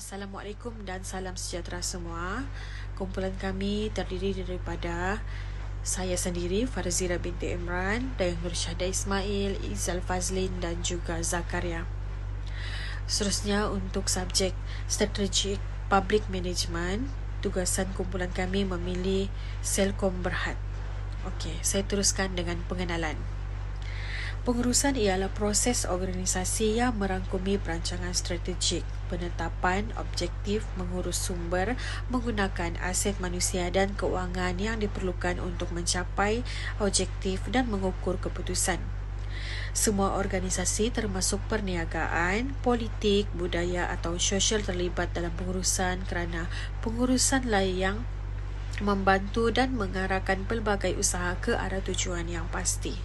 Assalamualaikum dan salam sejahtera semua. Kumpulan kami terdiri daripada saya sendiri, Farzira binti Imran, dan Nur Syahda Ismail, Izal Fazlin dan juga Zakaria. Seterusnya untuk subjek Strategic Public Management, tugasan kumpulan kami memilih Selcom Berhad. Okey, saya teruskan dengan pengenalan. Pengurusan ialah proses organisasi yang merangkumi perancangan strategik, penetapan objektif, mengurus sumber, menggunakan aset manusia dan keuangan yang diperlukan untuk mencapai objektif dan mengukur keputusan. Semua organisasi termasuk perniagaan, politik, budaya atau sosial terlibat dalam pengurusan kerana pengurusan yang membantu dan mengarahkan pelbagai usaha ke arah tujuan yang pasti.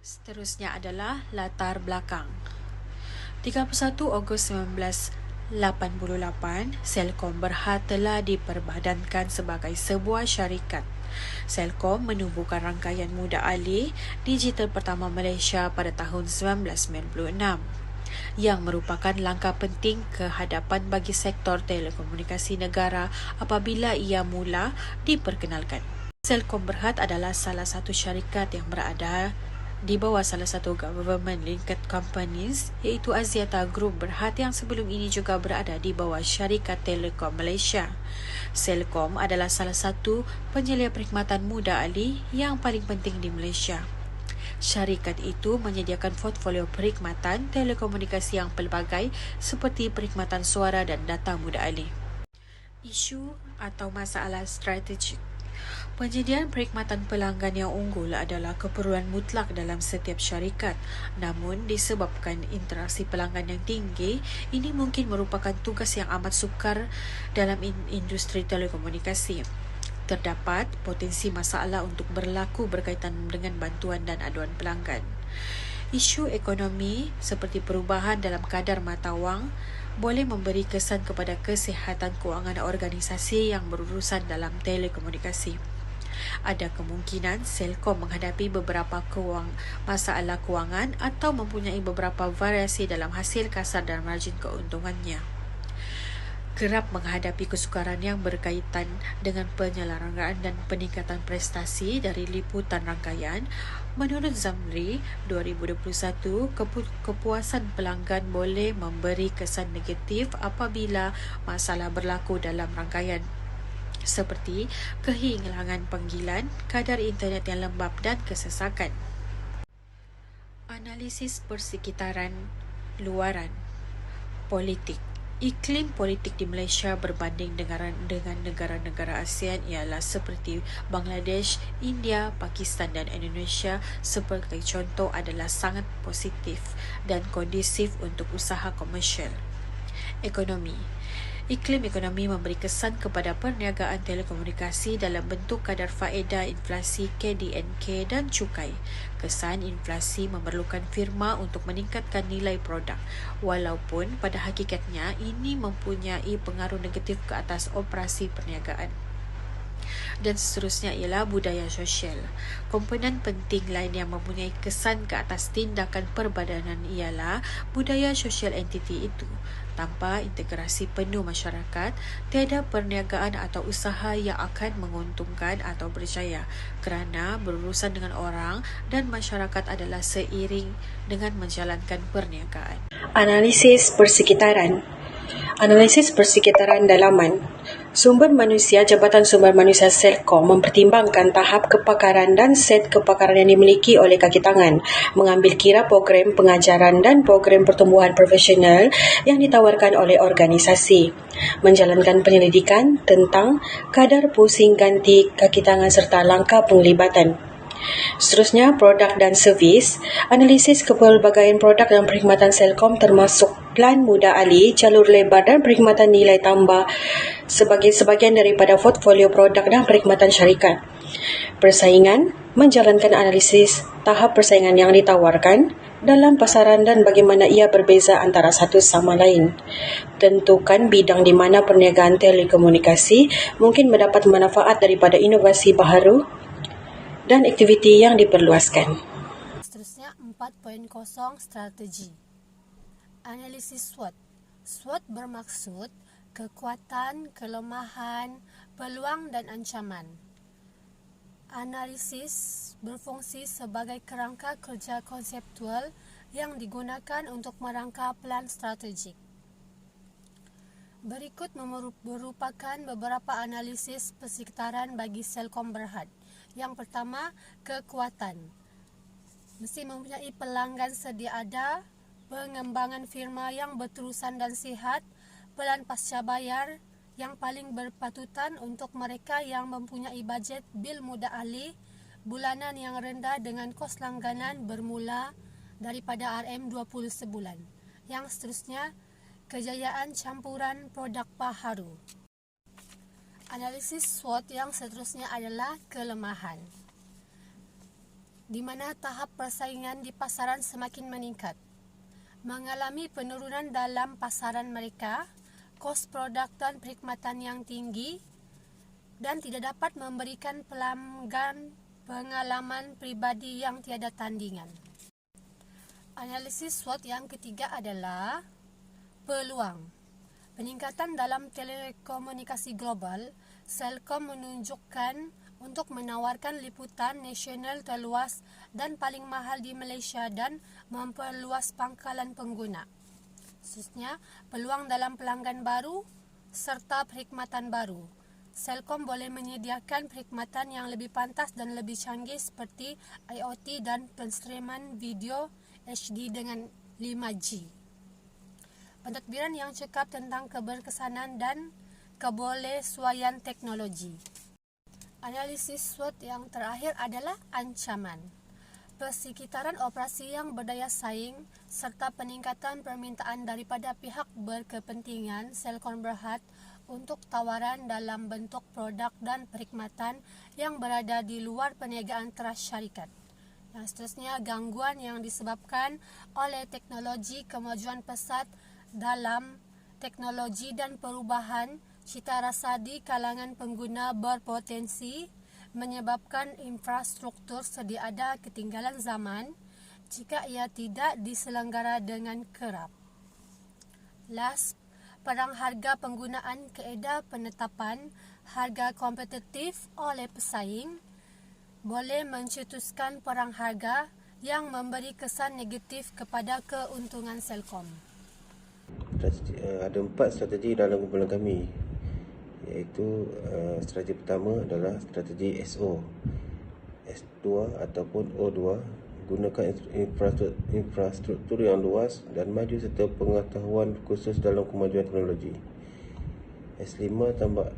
Seterusnya adalah latar belakang. 31 Ogos 1988, Selcom Berhad telah diperbadankan sebagai sebuah syarikat. Selcom menubuhkan rangkaian muda alih digital pertama Malaysia pada tahun 1996 yang merupakan langkah penting ke hadapan bagi sektor telekomunikasi negara apabila ia mula diperkenalkan. Selcom Berhad adalah salah satu syarikat yang berada di bawah salah satu government linked companies iaitu Axiata Group Berhad yang sebelum ini juga berada di bawah Syarikat Telekom Malaysia. Selcom adalah salah satu penyelia perkhidmatan muda alih yang paling penting di Malaysia. Syarikat itu menyediakan portfolio perkhidmatan telekomunikasi yang pelbagai seperti perkhidmatan suara dan data muda alih. Isu atau masalah strategik. Penyediaan perkhidmatan pelanggan yang unggul adalah keperluan mutlak dalam setiap syarikat. Namun, disebabkan interaksi pelanggan yang tinggi, ini mungkin merupakan tugas yang amat sukar dalam industri telekomunikasi. Terdapat potensi masalah untuk berlaku berkaitan dengan bantuan dan aduan pelanggan. Isu ekonomi seperti perubahan dalam kadar mata wang boleh memberi kesan kepada kesihatan kewangan organisasi yang berurusan dalam telekomunikasi. Ada kemungkinan Selcom menghadapi beberapa masalah kewangan atau mempunyai beberapa variasi dalam hasil kasar dan margin keuntungannya. Kerap menghadapi kesukaran yang berkaitan dengan penyelenggaraan dan peningkatan prestasi dari liputan rangkaian. Menurut Zamri 2021, kepuasan pelanggan boleh memberi kesan negatif apabila masalah berlaku dalam rangkaian, seperti kehilangan panggilan, kadar internet yang lembap dan kesesakan. Analisis persekitaran luaran. Politik. Iklim politik di Malaysia berbanding dengan negara-negara ASEAN ialah seperti Bangladesh, India, Pakistan dan Indonesia sebagai contoh adalah sangat positif dan kondusif untuk usaha komersial. Ekonomi. Iklim ekonomi memberi kesan kepada perniagaan telekomunikasi dalam bentuk kadar faedah inflasi KDNK dan cukai. Kesan inflasi memerlukan firma untuk meningkatkan nilai produk, walaupun pada hakikatnya ini mempunyai pengaruh negatif ke atas operasi perniagaan. Dan seterusnya ialah budaya sosial. Komponen penting lain yang mempunyai kesan ke atas tindakan perbadanan ialah budaya sosial entiti itu. Tanpa integrasi penuh masyarakat, tiada perniagaan atau usaha yang akan menguntungkan atau berjaya kerana berurusan dengan orang dan masyarakat adalah seiring dengan menjalankan perniagaan. Analisis persekitaran. Analisis persekitaran dalaman. Sumber manusia Jabatan Sumber Manusia Selcom mempertimbangkan tahap kepakaran dan set kepakaran yang dimiliki oleh kaki tangan, mengambil kira program pengajaran dan program pertumbuhan profesional yang ditawarkan oleh organisasi, menjalankan penyelidikan tentang kadar pusing ganti kaki tangan serta langkah penglibatan. Seterusnya, produk dan servis. Analisis kepelbagaian produk dan perkhidmatan Selcom termasuk plan muda alih, jalur lebar dan perkhidmatan nilai tambah sebagai sebahagian daripada portfolio produk dan perkhidmatan syarikat. Persaingan, menjalankan analisis tahap persaingan yang ditawarkan dalam pasaran dan bagaimana ia berbeza antara satu sama lain. Tentukan bidang di mana perniagaan telekomunikasi mungkin mendapat manfaat daripada inovasi baharu dan aktiviti yang diperluaskan. Seterusnya 4.0 strategi. Analisis SWOT. SWOT bermaksud kekuatan, kelemahan, peluang dan ancaman. Analisis berfungsi sebagai kerangka kerja konseptual yang digunakan untuk merangka plan strategik. Berikut merupakan beberapa analisis persekitaran bagi Selcom Berhad. Yang pertama, kekuatan. Mesti mempunyai pelanggan sedia ada, pengembangan firma yang berterusan dan sihat, pelan pasca bayar yang paling berpatutan untuk mereka yang mempunyai bajet bil mudah alih, bulanan yang rendah dengan kos langganan bermula daripada RM20 sebulan. Yang seterusnya, kejayaan campuran produk baharu. Analisis SWOT yang seterusnya adalah kelemahan, di mana tahap persaingan di pasaran semakin meningkat, mengalami penurunan dalam pasaran mereka, kos produk dan perkhidmatan yang tinggi, dan tidak dapat memberikan pelanggan pengalaman pribadi yang tiada tandingan. Analisis SWOT yang ketiga adalah peluang. Peningkatan dalam telekomunikasi global, Selcom menunjukkan untuk menawarkan liputan nasional terluas dan paling mahal di Malaysia dan memperluas pangkalan pengguna. Khususnya, peluang dalam pelanggan baru serta perkhidmatan baru. Selcom boleh menyediakan perkhidmatan yang lebih pantas dan lebih canggih seperti IoT dan penstreaman video HD dengan 5G. Pentadbiran yang cekap tentang keberkesanan dan kebolehsuaian teknologi. Analisis SWOT yang terakhir adalah ancaman. Persekitaran operasi yang berdaya saing serta peningkatan permintaan daripada pihak berkepentingan Selcom Berhad untuk tawaran dalam bentuk produk dan perkhidmatan yang berada di luar perniagaan teras syarikat. Yang seterusnya, gangguan yang disebabkan oleh teknologi, kemajuan pesat dalam teknologi dan perubahan cita rasa di kalangan pengguna berpotensi menyebabkan infrastruktur sedia ada ketinggalan zaman jika ia tidak diselenggara dengan kerap. Last, perang harga penggunaan kaedah penetapan harga kompetitif oleh pesaing boleh mencetuskan perang harga yang memberi kesan negatif kepada keuntungan Selcom. Ada 4 strategi dalam kumpulan kami, iaitu strategi pertama adalah strategi SO, S2 ataupun O2, gunakan infrastruktur yang luas dan maju serta pengetahuan khusus dalam kemajuan teknologi. S5 tambah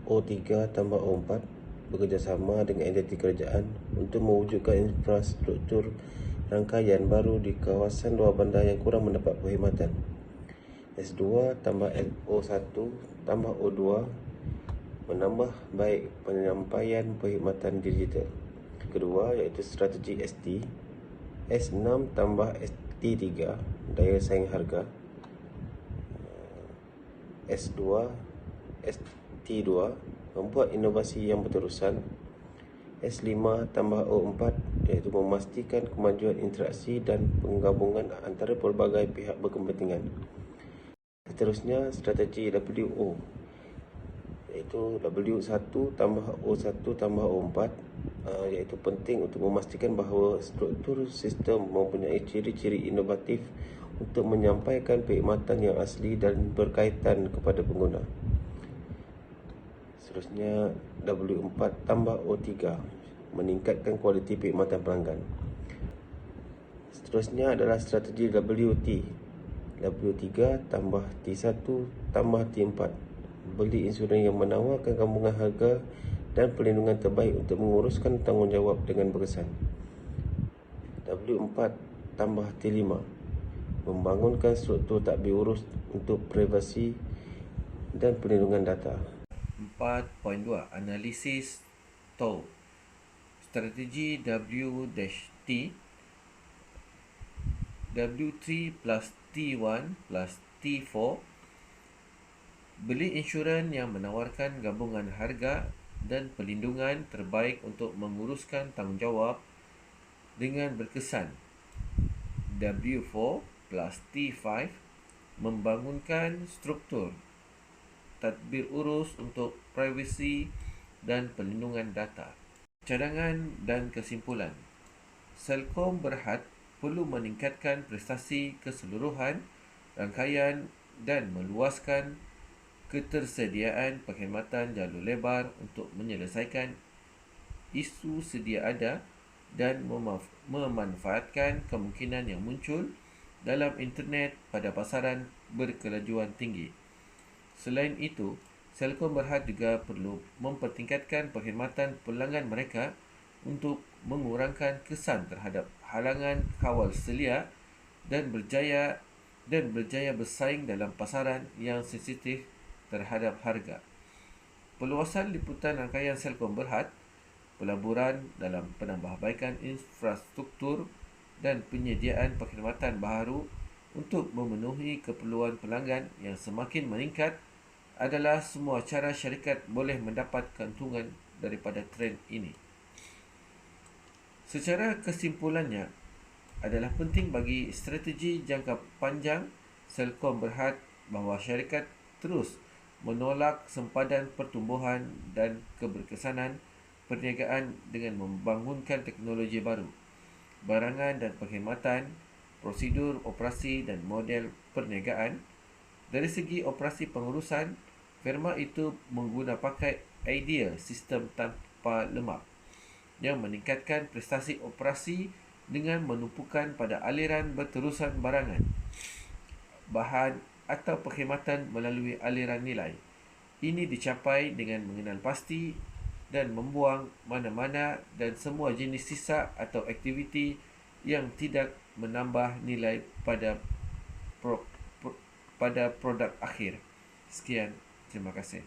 O3 tambah O4, bekerjasama dengan entiti kerajaan untuk mewujudkan infrastruktur rangkaian baru di kawasan luar bandar yang kurang mendapat perkhidmatan. S2 tambah O1 tambah O2, menambah baik penyampaian perkhidmatan digital. Kedua iaitu strategi ST, S6 tambah ST3, daya saing harga. S2, ST2, membuat inovasi yang berterusan. S5 tambah O4, iaitu memastikan kemajuan interaksi dan penggabungan antara pelbagai pihak berkepentingan. Seterusnya, strategi WO, iaitu W1 tambah O1 tambah O4, iaitu penting untuk memastikan bahawa struktur sistem mempunyai ciri-ciri inovatif untuk menyampaikan perkhidmatan yang asli dan berkaitan kepada pengguna. Seterusnya, W4 tambah O3, meningkatkan kualiti perkhidmatan pelanggan. Seterusnya adalah strategi WT, W3 tambah T1 tambah T4, beli insurans yang menawarkan gabungan harga dan perlindungan terbaik untuk menguruskan tanggungjawab dengan berkesan. W4 tambah T5, membangunkan struktur tadbir urus untuk privasi dan perlindungan data. 4.2 Analisis TOW. Strategi W-T, W3 plus T1 plus T4, beli insurans yang menawarkan gabungan harga dan perlindungan terbaik untuk menguruskan tanggungjawab dengan berkesan. W4 plus T5, membangunkan struktur tadbir urus untuk privasi dan perlindungan data. Cadangan dan kesimpulan. Selcom Berhad perlu meningkatkan prestasi keseluruhan rangkaian dan meluaskan ketersediaan perkhidmatan jalur lebar untuk menyelesaikan isu sedia ada dan memanfaatkan kemungkinan yang muncul dalam internet pada pasaran berkelajuan tinggi. Selain itu, Selcom Berhad juga perlu mempertingkatkan perkhidmatan pelanggan mereka untuk mengurangkan kesan terhadap halangan kawal selia dan berjaya bersaing dalam pasaran yang sensitif terhadap harga. Perluasan liputan rangkaian Selcom Berhad, pelaburan dalam penambahbaikan infrastruktur dan penyediaan perkhidmatan baharu untuk memenuhi keperluan pelanggan yang semakin meningkat adalah semua cara syarikat boleh mendapat keuntungan daripada trend ini. Secara kesimpulannya, adalah penting bagi strategi jangka panjang Selcom Berhad bahawa syarikat terus menolak sempadan pertumbuhan dan keberkesanan perniagaan dengan membangunkan teknologi baru, barangan dan perkhidmatan, prosedur operasi dan model perniagaan. Dari segi operasi pengurusan, firma itu menggunakan idea sistem tanpa lemak yang meningkatkan prestasi operasi dengan menumpukan pada aliran berterusan barangan, bahan atau perkhidmatan melalui aliran nilai. Ini dicapai dengan mengenal pasti dan membuang mana-mana dan semua jenis sisa atau aktiviti yang tidak menambah nilai pada produk akhir. Sekian, terima kasih.